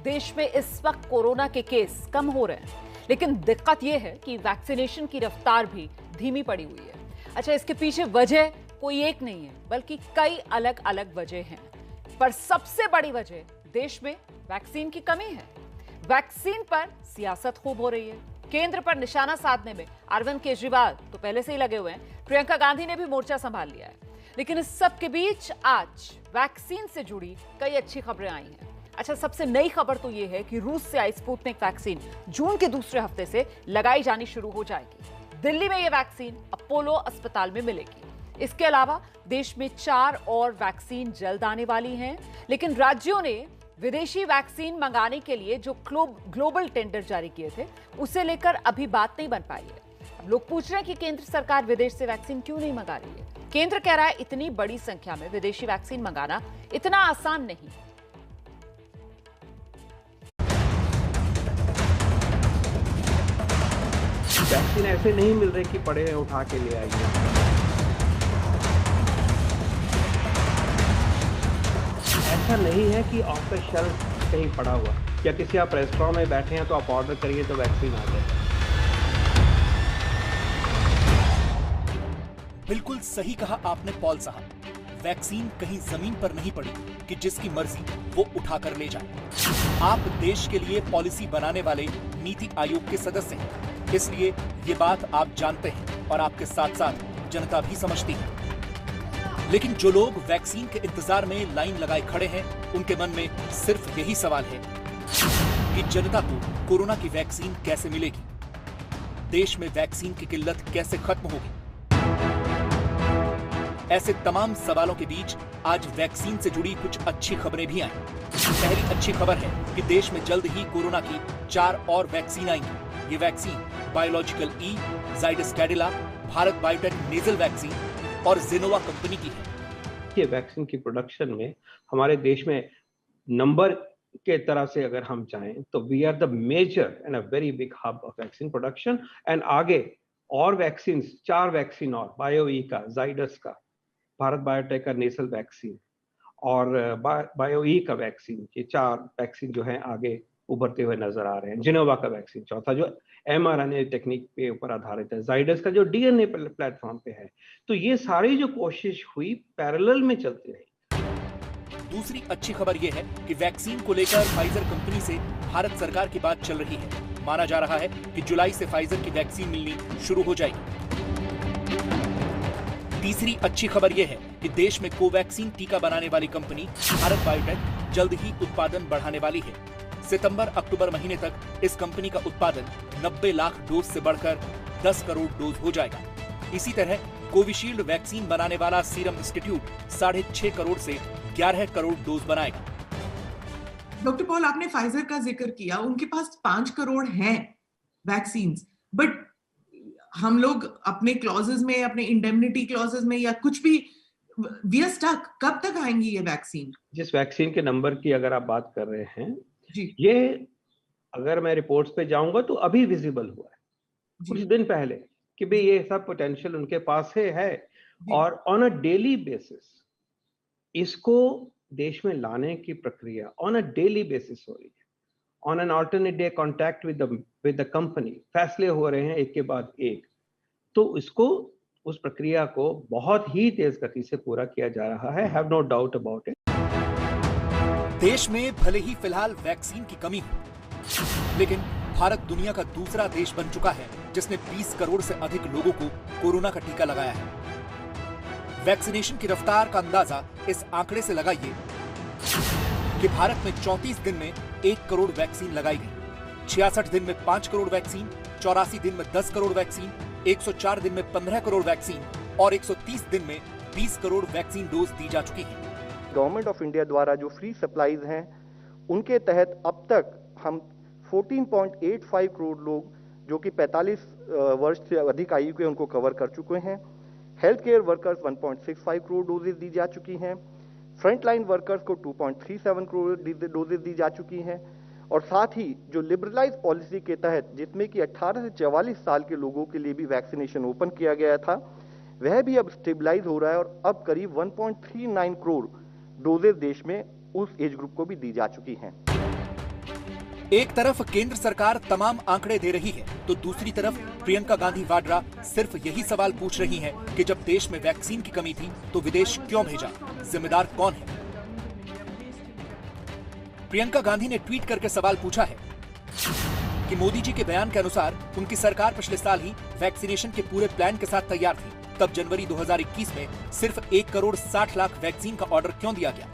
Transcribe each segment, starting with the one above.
देश में इस वक्त कोरोना के केस कम हो रहे हैं, लेकिन दिक्कत यह है कि वैक्सीनेशन की रफ्तार भी धीमी पड़ी हुई है। अच्छा, इसके पीछे वजह कोई एक नहीं है, बल्कि कई अलग अलग वजह हैं। पर सबसे बड़ी वजह देश में वैक्सीन की कमी है। वैक्सीन पर सियासत खूब हो रही है। केंद्र पर निशाना साधने में अरविंद केजरीवाल तो पहले से ही लगे हुए हैं। प्रियंका गांधी ने भी मोर्चा संभाल लिया है। लेकिन इस सब के बीच आज वैक्सीन से जुड़ी कई अच्छी खबरें आई हैं। अच्छा, सबसे नई खबर तो यह है कि रूस से आई स्पुतनिक वैक्सीन जून के दूसरे हफ्ते से लगाई जानी शुरू हो जाएगी। दिल्ली में यह वैक्सीन अपोलो अस्पताल में मिलेगी। इसके अलावा देश में 4 और वैक्सीन जल्द आने वाली हैं। लेकिन राज्यों ने विदेशी वैक्सीन मंगाने के लिए जो ग्लोबल टेंडर जारी किए थे, उसे लेकर अभी बात नहीं बन पाई है। अब लोग पूछ रहे हैं कि केंद्र सरकार विदेश से वैक्सीन क्यों नहीं मंगा रही है। केंद्र कह रहा है इतनी बड़ी संख्या में विदेशी वैक्सीन मंगाना इतना आसान नहीं। वैक्सीन ऐसे नहीं मिल रहे कि पड़े हैं उठा के ले आइए। ऐसा नहीं है कि ऑफ द शेल्फ कहीं पड़ा हुआ, या किसी आप रेस्टोरेंट में बैठे हैं तो आप ऑर्डर करिए तो वैक्सीन आ जाए। बिल्कुल सही कहा आपने पॉल साहब। वैक्सीन कहीं जमीन पर नहीं पड़ी कि जिसकी मर्जी वो उठा कर ले जाए। आप देश के लिए पॉलिसी बनाने वाले नीति आयोग के सदस्य हैं, इसलिए ये बात आप जानते हैं और आपके साथ साथ जनता भी समझती है। लेकिन जो लोग वैक्सीन के इंतजार में लाइन लगाए खड़े हैं, उनके मन में सिर्फ यही सवाल है कि जनता को कोरोना की वैक्सीन कैसे मिलेगी, देश में वैक्सीन की किल्लत कैसे खत्म होगी। ऐसे तमाम सवालों के बीच आज वैक्सीन से जुड़ी कुछ अच्छी खबरें भी आई। पहली अच्छी खबर है कि देश में जल्द ही कोरोना की 4 और वैक्सीन आएंगी। ये vaccine biological E, Zydus Cadila, Bharat Biotech nasal vaccine और जेनोवा कंपनी की है। ये वैक्सीन की प्रोडक्शन में हमारे देश में नंबर के तरह से अगर हम चाहें तो we are the major and a very big hub of vaccine production. And आगे और वैक्सीन, 4 वैक्सीन और बायोई का, जाइडस का, भारत बायोटेक का नेसल वैक्सीन और बायोई का वैक्सीन, ये 4 वैक्सीन जो है आगे उभरते हुए नजर आ रहे हैं। जिनोवा का वैक्सीन चौथा, जो mRNA टेक्निक पे ऊपर आधारित है। जाइडस का जो डीएनए प्लेटफॉर्म पे है। तो ये सारी जो कोशिश हुई पैरेलल में चलती रही। दूसरी अच्छी खबर यह है कि वैक्सीन को लेकर फाइजर कंपनी से भारत सरकार की बात चल रही है। माना जा रहा है कि जुलाई से फाइजर की वैक्सीन मिलनी शुरू हो जाएगी। तीसरी अच्छी खबर यह है कि देश में कोवैक्सीन टीका बनाने वाली कंपनी भारत बायोटेक जल्द ही उत्पादन बढ़ाने वाली है। सितंबर-अक्टूबर महीने तक इस कंपनी का उत्पादन 90 लाख डोज से बढ़कर 10 करोड़ डोज हो जाएगा। इसी तरह कोविशील्ड वैक्सीन बनाने वाला सीरम इंस्टीट्यूट 6.5 करोड़ से 11 करोड़ डोज बनाएगा। डॉक्टर पॉल, आपने फाइजर का जिक्र किया, उनके पास 5 करोड़ हैं वैक्सीन, बट हम लोग अपने क्लॉजेस में, अपने इंडेमनिटी क्लॉजेस में या कुछ भी, वी आर स्टक। कब तक आएंगी ये वैक्सीन? जिस वैक्सीन के नंबर की अगर आप बात कर रहे हैं जी, ये अगर मैं रिपोर्ट्स पे जाऊंगा तो अभी विजिबल हुआ है कुछ दिन पहले कि भाई ये सब पोटेंशियल उनके पास है। और ऑन अ डेली बेसिस इसको देश में लाने की प्रक्रिया ऑन अ डेली बेसिस हो रही है। On an alternate day contact with the company, फैसले हो रहे हैं एक के बाद एक। तो इसको, उस प्रक्रिया को बहुत ही तेज गति से पूरा किया जा रहा है। Have no doubt about it. देश में भले ही फिलहाल वैक्सीन की कमी हो, लेकिन भारत दुनिया का दूसरा देश बन चुका है जिसने 20 करोड़ से अधिक लोगों को कोरोना का टीका लगाया है। वैक्सीनेशन की रफ्तार का अंदाजा इस आंकड़े से लगाइए कि भारत में 34 दिन में 1 करोड़ वैक्सीन लगाई गई, 66 दिन में 5 करोड़ वैक्सीन, 84 दिन में 10 करोड़ वैक्सीन, 104 दिन में 15 करोड़ वैक्सीन और 130 दिन में 20 करोड़ वैक्सीन डोज दी जा चुकी है। गवर्नमेंट ऑफ इंडिया द्वारा जो फ्री सप्लाईज हैं उनके तहत अब तक हम 14.85 करोड़ लोग जो कि 45 वर्ष से अधिक आयु के उनको कवर कर चुके हैं। Health care workers 1.65 crore doses दी जा चुकी हैं। फ्रंट लाइन वर्कर्स को 2.37 करोड़ डोजेज दी जा चुकी हैं। और साथ ही जो लिबरलाइज पॉलिसी के तहत जिसमें कि 18 से 44 साल के लोगों के लिए भी वैक्सीनेशन ओपन किया गया था, वह भी अब स्टेबलाइज हो रहा है और अब करीब 1.39 करोड़ डोजेज देश में उस एज ग्रुप को भी दी जा चुकी हैं। एक तरफ केंद्र सरकार तमाम आंकड़े दे रही है, तो दूसरी तरफ प्रियंका गांधी वाड्रा सिर्फ यही सवाल पूछ रही हैं कि जब देश में वैक्सीन की कमी थी तो विदेश क्यों भेजा, जिम्मेदार कौन है। प्रियंका गांधी ने ट्वीट करके सवाल पूछा है कि मोदी जी के बयान के अनुसार उनकी सरकार पिछले साल ही वैक्सीनेशन के पूरे प्लान के साथ तैयार थी, तब जनवरी 2021 में सिर्फ 1 करोड़ 60 लाख वैक्सीन का ऑर्डर क्यों दिया गया।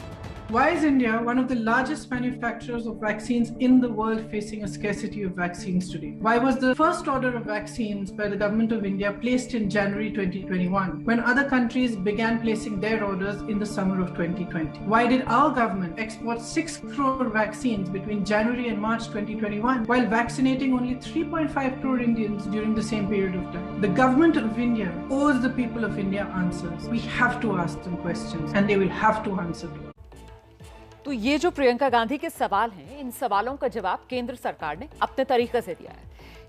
Why is India one of the largest manufacturers of vaccines in the world facing a scarcity of vaccines today? Why was the first order of vaccines by the government of India placed in January 2021 when other countries began placing their orders in the summer of 2020? Why did our government export 6 crore vaccines between January and March 2021 while vaccinating only 3.5 crore Indians during the same period of time? The government of India owes the people of India answers. We have to ask them questions and they will have to answer them. तो ये जो प्रियंका गांधी के सवाल हैं, इन सवालों का जवाब केंद्र सरकार ने अपने तरीके से दिया है।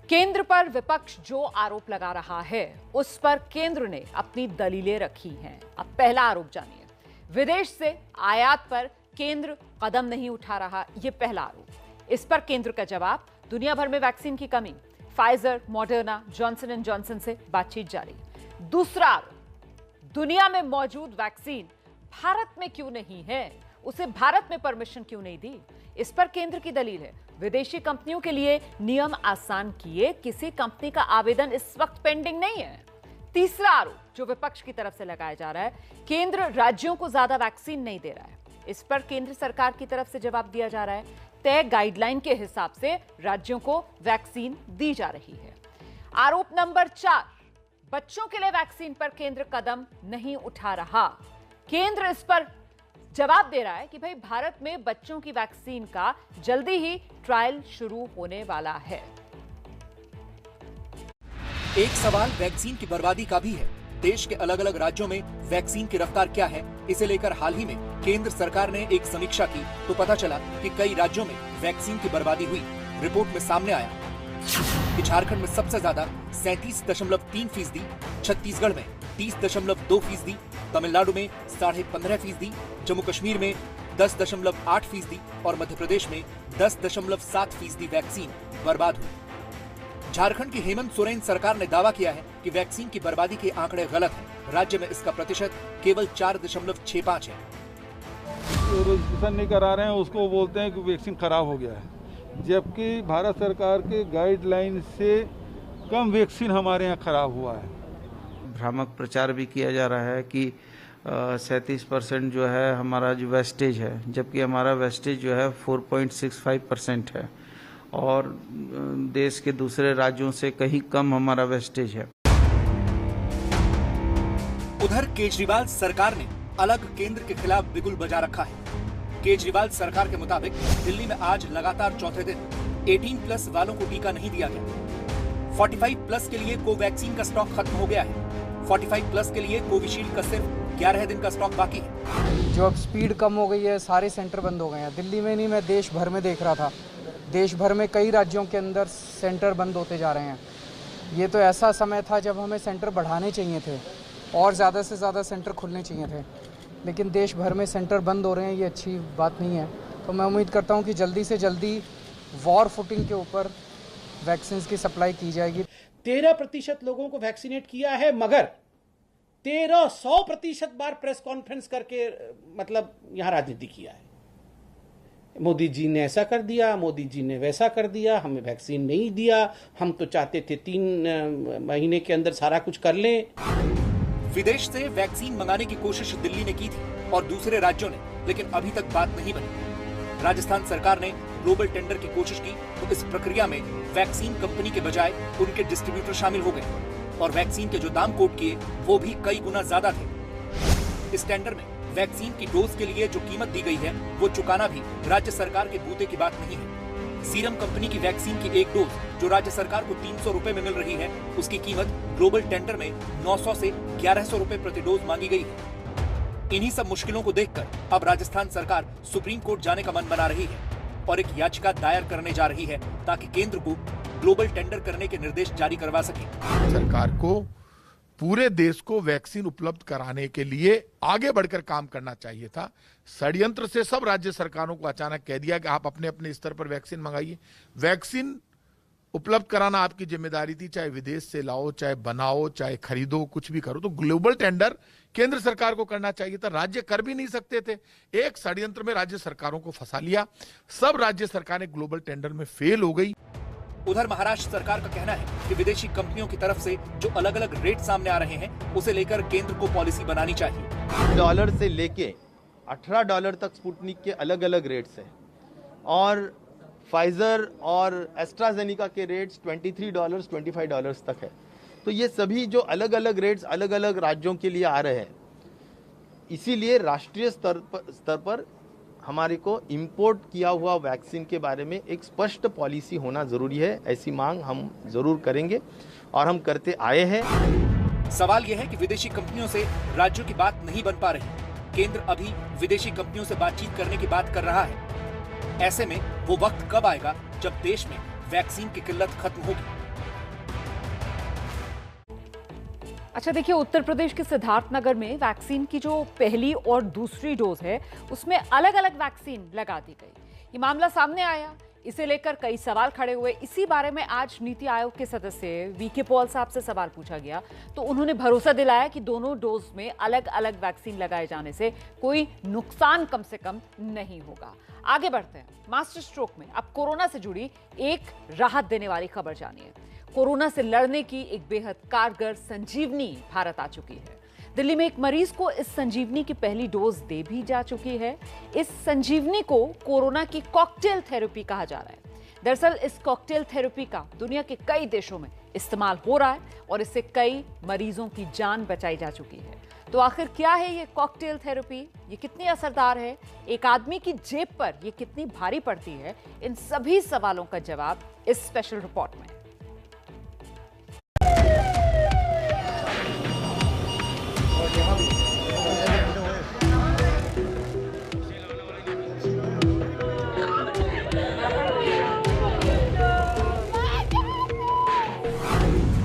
केंद्र पर विपक्ष जो आरोप लगा रहा है उस पर केंद्र ने अपनी दलीलें रखी हैं। अब पहला आरोप जानिए। विदेश से आयात पर केंद्र कदम नहीं उठा रहा, ये पहला आरोप। इस पर केंद्र का जवाब, दुनिया भर में वैक्सीन की कमी, Pfizer, Moderna, Johnson and Johnson से बातचीत जारी। दूसरा आरोप, दुनिया में मौजूद वैक्सीन भारत में क्यों नहीं है, उसे भारत में परमिशन क्यों नहीं दी। इस पर केंद्र की दलील है, विदेशी कंपनियों के लिए नियम आसान किए, किसी कंपनी का आवेदन इस वक्त पेंडिंग नहीं है। तीसरा आरोप जो विपक्ष की तरफ से लगाया जा रहा है, केंद्र राज्यों को ज्यादा वैक्सीन नहीं दे रहा है। इस पर केंद्र सरकार की तरफ से जवाब दिया जा रहा है, तय गाइडलाइन के हिसाब से राज्यों को वैक्सीन दी जा रही है। आरोप नंबर 4, बच्चों के लिए वैक्सीन पर केंद्र कदम नहीं उठा रहा। केंद्र इस पर जवाब दे रहा है कि भाई भारत में बच्चों की वैक्सीन का जल्दी ही ट्रायल शुरू होने वाला है। एक सवाल वैक्सीन की बर्बादी का भी है। देश के अलग अलग राज्यों में वैक्सीन की रफ्तार क्या है, इसे लेकर हाल ही में केंद्र सरकार ने एक समीक्षा की तो पता चला कि कई राज्यों में वैक्सीन की बर्बादी हुई। रिपोर्ट में सामने आया कि झारखंड में सबसे ज्यादा 37.3%, छत्तीसगढ़ में 30.2%, तमिलनाडु में 15.5%, जम्मू कश्मीर में 10.8% और मध्य प्रदेश में 10.7% वैक्सीन बर्बाद हुई। झारखंड की हेमंत सोरेन सरकार ने दावा किया है कि वैक्सीन की बर्बादी के आंकड़े गलत हैं। राज्य में इसका प्रतिशत केवल 4.65 है। रजिस्ट्रेशन नहीं करा रहे हैं उसको बोलते हैं कि वैक्सीन खराब हो गया है, जबकि भारत सरकार के गाइडलाइन से कम वैक्सीन हमारे यहाँ खराब हुआ है। भ्रामक प्रचार भी किया जा रहा है कि 37% जो है हमारा जो वेस्टेज है, जबकि हमारा वेस्टेज जो है 4.65% है और देश के दूसरे राज्यों से कहीं कम हमारा वेस्टेज है। उधर केजरीवाल सरकार ने अलग केंद्र के खिलाफ बिगुल बजा रखा है। केजरीवाल सरकार के मुताबिक दिल्ली में आज लगातार चौथे दिन 18+ वालों को टीका नहीं दिया गया। 45+ के लिए कोवैक्सीन का स्टॉक खत्म हो गया है। 45+ के लिए कोविशील्ड का सिर्फ 11 दिन का स्टॉक बाकी है। जो अब स्पीड कम हो गई है, सारे सेंटर बंद हो गए हैं। दिल्ली में नहीं, मैं देश भर में देख रहा था, देश भर में कई राज्यों के अंदर सेंटर बंद होते जा रहे हैं। ये तो ऐसा समय था जब हमें सेंटर बढ़ाने चाहिए थे और ज़्यादा से ज़्यादा सेंटर खुलने चाहिए थे, लेकिन देश भर में सेंटर बंद हो रहे हैं, ये अच्छी बात नहीं है। तो मैं उम्मीद करता हूँ कि जल्दी से जल्दी वॉर फुटिंग के ऊपर वैक्सीन की सप्लाई की जाएगी। 13% लोगों को वैक्सीनेट किया है, मगर 100% बार प्रेस कॉन्फ्रेंस करके मतलब यहाँ राजनीति किया है। मोदी जी ने ऐसा कर दिया, मोदी जी ने वैसा कर दिया, हमें वैक्सीन नहीं दिया, हम तो चाहते थे 3 महीने के अंदर सारा कुछ कर लें। विदेश से वैक्सीन मंगाने की कोशिश दिल्ली ने की थी और दूसरे राज्यों ने, लेकिन अभी तक बात नहीं बनी। राजस्थान सरकार ने ग्लोबल टेंडर की कोशिश की तो इस प्रक्रिया में वैक्सीन कंपनी के बजाय उनके डिस्ट्रीब्यूटर शामिल हो गए और वैक्सीन के जो दाम कोट किए वो भी कई गुना ज्यादा थे। इस टेंडर में वैक्सीन की डोज के लिए जो कीमत दी गई है वो चुकाना भी राज्य सरकार के बूते की बात नहीं है। सीरम कंपनी की वैक्सीन की एक डोज जो राज्य सरकार को 300 रुपए में मिल रही है, उसकी कीमत ग्लोबल टेंडर में 900 से 1100 रुपए प्रति डोज मांगी गई है। इन्हीं सब मुश्किलों को देखकर अब राजस्थान सरकार सुप्रीम कोर्ट जाने का मन बना रही है और एक याचिका दायर करने जा रही है ताकि केंद्र को ग्लोबल टेंडर करने के निर्देश जारी करवा सके। सरकार को पूरे देश को वैक्सीन उपलब्ध कराने के लिए आगे बढ़कर काम करना चाहिए था। षड्यंत्र से सब राज्य सरकारों को अचानक कह दिया कि आप अपने अपने स्तर पर वैक्सीन मंगाइए। वैक्सीन उपलब्ध कराना आपकी जिम्मेदारी थी, चाहे विदेश से लाओ, चाहे बनाओ, चाहे खरीदो, कुछ भी करो। तो ग्लोबल टेंडर केंद्र सरकार को करना चाहिए था, राज्य कर भी नहीं सकते थे। एक षड्यंत्र में राज्य सरकारों को फंसा लिया, सब राज्य सरकारें ग्लोबल टेंडर में फेल हो गई। उधर महाराष्ट्र सरकार का कहना है कि विदेशी कंपनियों की तरफ से जो अलग अलग रेट सामने आ रहे हैं, उसे लेकर केंद्र को पॉलिसी बनानी चाहिए। $1 से लेके $18 तक स्पुतनिक के अलग अलग रेट्स हैं और फाइजर और एस्ट्राजेनिका के रेट्स $23, $25 तक है। तो ये सभी जो अलग अलग रेट्स अलग अलग राज्यों के लिए आ रहे हैं, इसीलिए राष्ट्रीय स्तर पर हमारे को इंपोर्ट किया हुआ वैक्सीन के बारे में एक स्पष्ट पॉलिसी होना जरूरी है। ऐसी मांग हम जरूर करेंगे और हम करते आए हैं। सवाल यह है कि विदेशी कंपनियों से राज्यों की बात नहीं बन पा रही। केंद्र अभी विदेशी कंपनियों से बातचीत करने की बात कर रहा है। ऐसे में वो वक्त कब आएगा जब देश में वैक्सीन की किल्लत खत्म होगी? अच्छा देखिए, उत्तर प्रदेश के सिद्धार्थनगर में वैक्सीन की जो पहली और दूसरी डोज है उसमें अलग अलग वैक्सीन लगा दी गई। ये मामला सामने आया, इसे लेकर कई सवाल खड़े हुए। इसी बारे में आज नीति आयोग के सदस्य वीके पॉल साहब से सवाल पूछा गया तो उन्होंने भरोसा दिलाया कि दोनों डोज में अलग अलग वैक्सीन लगाए जाने से कोई नुकसान कम से कम नहीं होगा। आगे बढ़ते हैं। मास्टर स्ट्रोक में अब कोरोना से जुड़ी एक राहत देने वाली खबर जानिए। कोरोना से लड़ने की एक बेहद कारगर संजीवनी भारत आ चुकी है। दिल्ली में एक मरीज को इस संजीवनी की पहली डोज दे भी जा चुकी है। इस संजीवनी को कोरोना की कॉकटेल थेरेपी कहा जा रहा है। दरअसल इस कॉकटेल थेरेपी का दुनिया के कई देशों में इस्तेमाल हो रहा है और इससे कई मरीजों की जान बचाई जा चुकी है। तो आखिर क्या है ये कॉकटेल थेरेपी, ये कितनी असरदार है, एक आदमी की जेब पर ये कितनी भारी पड़ती है, इन सभी सवालों का जवाब इस स्पेशल रिपोर्ट में।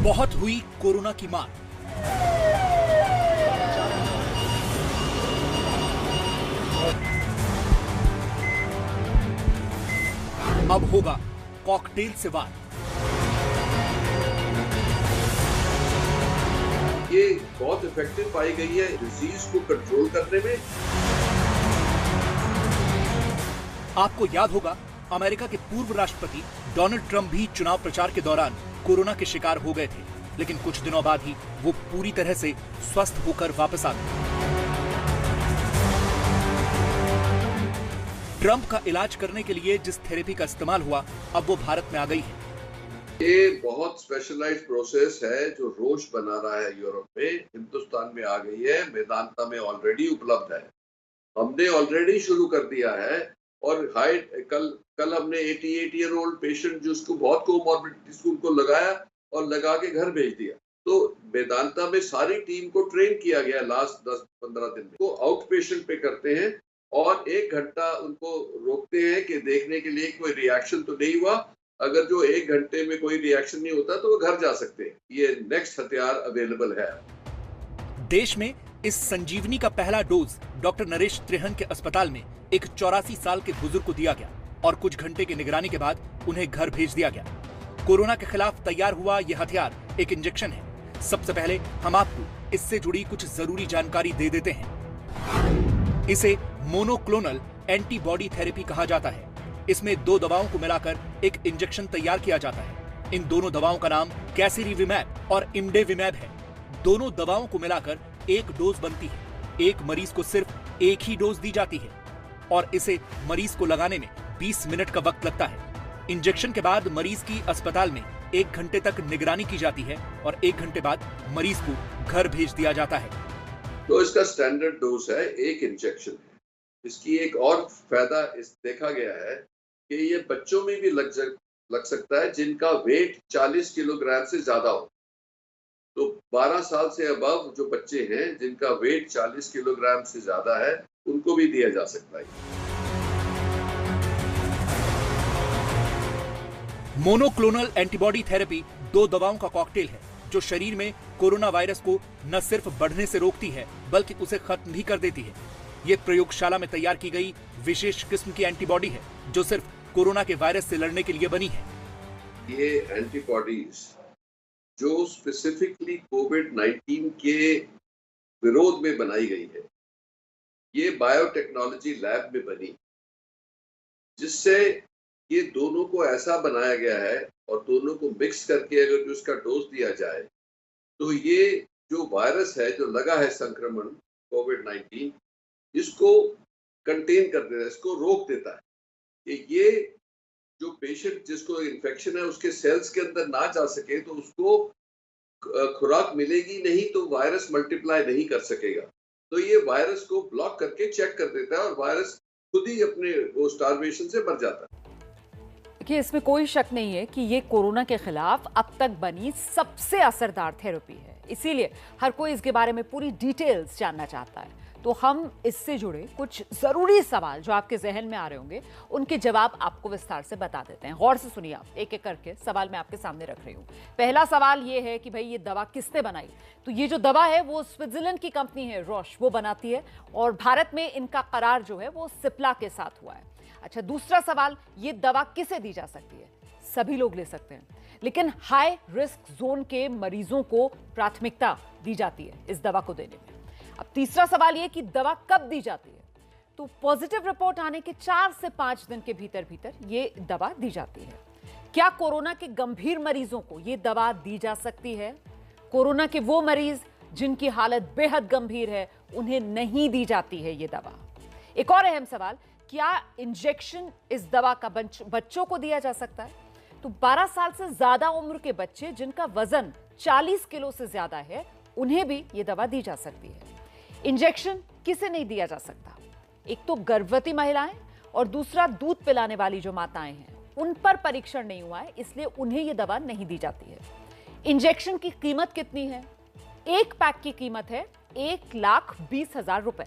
बहुत हुई कोरोना की मार। अब होगा कॉकटेल से वार। ये बहुत इफेक्टिव पाई गई है डिजीज को कंट्रोल करने में। आपको याद होगा, अमेरिका के पूर्व राष्ट्रपति डोनाल्ड ट्रंप भी चुनाव प्रचार के दौरान कोरोना के शिकार हो गए थे, लेकिन कुछ दिनों बाद ही वो पूरी तरह से स्वस्थ होकर वापस आ गए। ट्रंप का इलाज करने के लिए जिस थेरेपी का इस्तेमाल हुआ, अब वो भारत में आ गई है। ये बहुत स्पेशलाइज्ड प्रोसेस है जो रोश बना रहा है यूरोप में, हिंदुस्तान में आ गई है, मेदांता में ऑलरेडी उपलब्ध है। हमने ऑलरेडी शुरू कर दिया है और कल हमने 88 ईयर ओल्ड पेशेंट जिसको बहुत कोमॉर्बिडिटीज उनको लगाया और लगा के घर भेज दिया। तो वेदांता में सारी टीम को ट्रेन किया गया लास्ट 10-15 दिन में। तो आउट पेशेंट पे करते हैं और 1 घंटा उनको रोकते हैं कि देखने के लिए कोई रिएक्शन तो नहीं हुआ। अगर जो 1 घंटे में कोई रिएक्शन नहीं होता तो वो घर जा सकते हैं। ये नेक्स्ट हथियार अवेलेबल है। देश में इस संजीवनी का पहला डोज डॉक्टर नरेश त्रिहन के अस्पताल में एक 84 साल के बुजुर्ग को दिया गया और कुछ घंटे की निगरानी के बाद उन्हें घर भेज दिया गया। कोरोना के खिलाफ तैयार हुआ यह हथियार एक इंजेक्शन है। सबसे पहले हम आपको इससे जुड़ी कुछ जरूरी जानकारी दे देते हैं। इसे मोनोक्लोनल एंटीबॉडी थेरेपी कहा जाता है। इसमें 2 दवाओं को मिलाकर एक इंजेक्शन तैयार किया जाता है। इन दोनों दवाओं का नाम कैसिरीविमैब और इमडेविमैब है। दोनों दवाओं को मिलाकर 1 डोज बनती है। एक मरीज को सिर्फ 1 ही डोज दी जाती है और इसे मरीज को लगाने में 20 मिनट का वक्त लगता है। इंजेक्शन के बाद मरीज की अस्पताल में 1 घंटे तक निगरानी की जाती है और 1 घंटे बाद मरीज को घर भेज दिया जाता है। तो इसका स्टैंडर्ड डोज है 1 इंजेक्शन है। इसकी एक और फायदा देखा गया है कि ये बच्चों में भी लग सकता है जिनका वेट 40 किलोग्राम से ज्यादा हो। तो 12 साल से अबव जो बच्चे हैं जिनका वेट 40 किलोग्राम से ज्यादा है उनको भी दिया जा सकता है। मोनोक्लोनल एंटीबॉडी थेरेपी 2 दवाओं का कॉकटेल है। जो शरीर में कोरोना वायरस को न सिर्फ बढ़ने से रोकती है बल्कि उसे खत्म भी कर देती है। ये प्रयोगशाला में तैयार की गई विशेष किस्म की एंटीबॉडी है जो सिर्फ कोरोना के वायरस से लड़ने के लिए बनी है। ये एंटीबॉडीज जो स्पेसिफिकली कोविड-19 के विरोध में बनाई गई है, ये बायोटेक्नोलॉजी लैब में बनी, जिससे ये दोनों को ऐसा बनाया गया है और दोनों को मिक्स करके अगर उसका डोज दिया जाए तो ये जो वायरस है जो लगा है संक्रमण कोविड-19, इसको कंटेन कर देता है, इसको रोक देता है कि ये जो पेशेंट जिसको इन्फेक्शन है उसके सेल्स के अंदर ना जा सके, तो उसको खुराक मिलेगी नहीं तो वायरस मल्टीप्लाई नहीं कर सकेगा। तो ये वायरस को ब्लॉक करके चेक कर देता है और वायरस खुद ही अपने वो स्टार्वेशन से मर जाता है। देखिए, इसमें कोई शक नहीं है कि ये कोरोना के खिलाफ अब तक बनी सबसे असरदार थेरेपी है, इसीलिए हर कोई इसके बारे में पूरी डिटेल्स जानना चाहता है। तो हम इससे जुड़े कुछ जरूरी सवाल जो आपके जहन में आ रहे होंगे उनके जवाब आपको विस्तार से बता देते हैं। गौर से सुनिए, आप एक एक करके सवाल मैं आपके सामने रख रही हूँ। पहला सवाल ये है कि भाई ये दवा किसने बनाई? तो ये जो दवा है वो स्विट्जरलैंड की कंपनी है रॉश, वो बनाती है और भारत में इनका करार जो है वो सिप्ला के साथ हुआ है। अच्छा, दूसरा सवाल, ये दवा किसे दी जा सकती है? सभी लोग ले सकते हैं, लेकिन हाई रिस्क जोन के मरीजों को प्राथमिकता दी जाती है इस दवा को देने में। अब तीसरा सवाल ये कि दवा कब दी जाती है? तो पॉजिटिव रिपोर्ट आने के 4 से 5 दिन के भीतर भीतर ये दवा दी जाती है। क्या कोरोना के गंभीर मरीजों को ये दवा दी जा सकती है? कोरोना के वो मरीज जिनकी हालत बेहद गंभीर है उन्हें नहीं दी जाती है ये दवा। एक और अहम सवाल, क्या इंजेक्शन इस दवा का बच्चों को दिया जा सकता है? तो 12 साल से ज्यादा उम्र के बच्चे जिनका वजन 40 किलो से ज्यादा है उन्हें भी ये दवा दी जा सकती है। इंजेक्शन किसे नहीं दिया जा सकता? एक तो गर्भवती महिलाएं और दूसरा दूध पिलाने वाली जो माताएं हैं उन पर परीक्षण नहीं हुआ है, इसलिए उन्हें यह दवा नहीं दी जाती है। इंजेक्शन की कीमत कितनी है? एक पैक की कीमत है 1,20,000 रुपए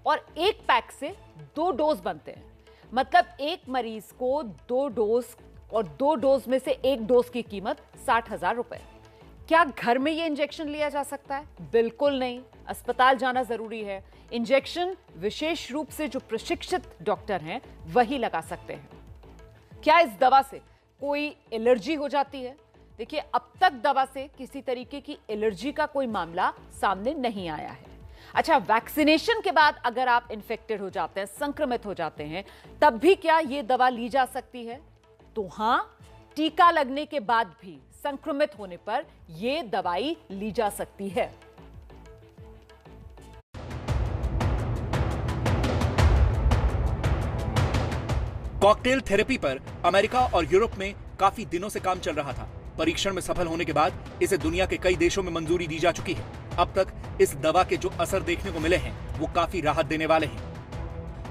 और एक पैक से 2 डोज बनते हैं। मतलब एक मरीज को 2 डोज और 2 डोज में से एक डोज की कीमत 60,000 रुपए। क्या घर में ये इंजेक्शन लिया जा सकता है? बिल्कुल नहीं, अस्पताल जाना जरूरी है। इंजेक्शन विशेष रूप से जो प्रशिक्षित डॉक्टर हैं वही लगा सकते हैं। क्या इस दवा से कोई एलर्जी हो जाती है? देखिए, अब तक दवा से किसी तरीके की एलर्जी का कोई मामला सामने नहीं आया है। अच्छा, वैक्सीनेशन के बाद अगर आप इन्फेक्टेड हो जाते हैं, संक्रमित हो जाते हैं, तब भी क्या ये दवा ली जा सकती है? तो हां, टीका लगने के बाद भी संक्रमित होने पर यह दवाई ली जा सकती है। कॉकटेल थेरेपी पर अमेरिका और यूरोप में काफी दिनों से काम चल रहा था। परीक्षण में सफल होने के बाद इसे दुनिया के कई देशों में मंजूरी दी जा चुकी है। अब तक इस दवा के जो असर देखने को मिले हैं वो काफी राहत देने वाले हैं।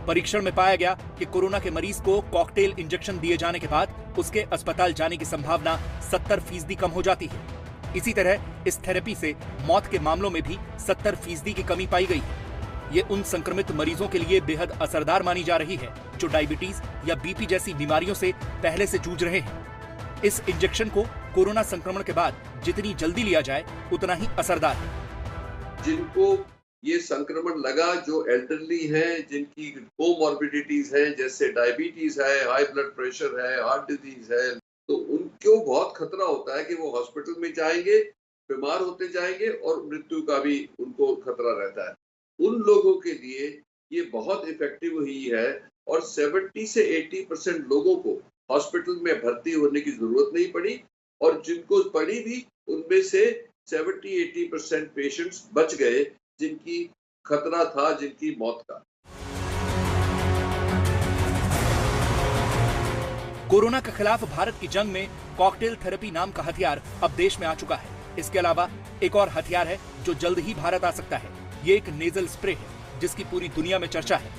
परीक्षण में पाया गया कि कोरोना के मरीज को कॉकटेल इंजेक्शन दिए जाने के बाद उसके अस्पताल जाने की संभावना 70% कम हो जाती है। इसी तरह इस थेरेपी से मौत के मामलों में भी 70% की कमी पाई गई है। ये उन संक्रमित मरीजों के लिए बेहद असरदार मानी जा रही है जो डायबिटीज या बीपी जैसी बीमारियों से पहले से जूझ रहे हैं। इस इंजेक्शन को कोरोना संक्रमण के बाद जितनी जल्दी लिया जाए उतना ही असरदार है। जिनको ये संक्रमण लगा, जो एल्डरली हैं, जिनकी कोमॉर्बिडिटीज हैं, जैसे डायबिटीज है, हाई ब्लड प्रेशर है, हार्ट डिजीज है, तो उनको बहुत खतरा होता है कि वो हॉस्पिटल में जाएंगे, बीमार होते जाएंगे और मृत्यु का भी उनको खतरा रहता है। उन लोगों के लिए ये बहुत इफेक्टिव हुई है और 70 से 80% लोगों को हॉस्पिटल में भर्ती होने की जरूरत नहीं पड़ी और जिनको पड़ी भी उनमें से 70-80% पेशेंट्स बच गए जिनकी खतरा था, जिनकी मौत का। कोरोना के खिलाफ भारत की जंग में कॉकटेल थेरेपी नाम का हथियार अब देश में आ चुका है। इसके अलावा एक और हथियार है जो जल्द ही भारत आ सकता है। ये एक नेजल स्प्रे है जिसकी पूरी दुनिया में चर्चा है।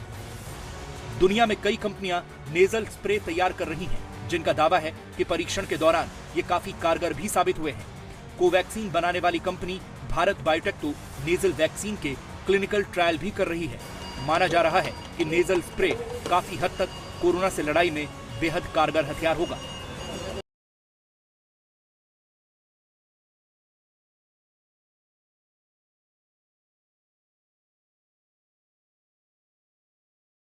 दुनिया में कई कंपनियां नेजल स्प्रे तैयार कर रही हैं, जिनका दावा है कि परीक्षण के दौरान ये काफी कारगर भी साबित हुए हैं। कोवैक्सीन बनाने वाली कंपनी भारत बायोटेक तो नेजल वैक्सीन के क्लिनिकल ट्रायल भी कर रही है। माना जा रहा है कि नेजल स्प्रे काफी हद तक कोरोना से लड़ाई में बेहद कारगर हथियार होगा।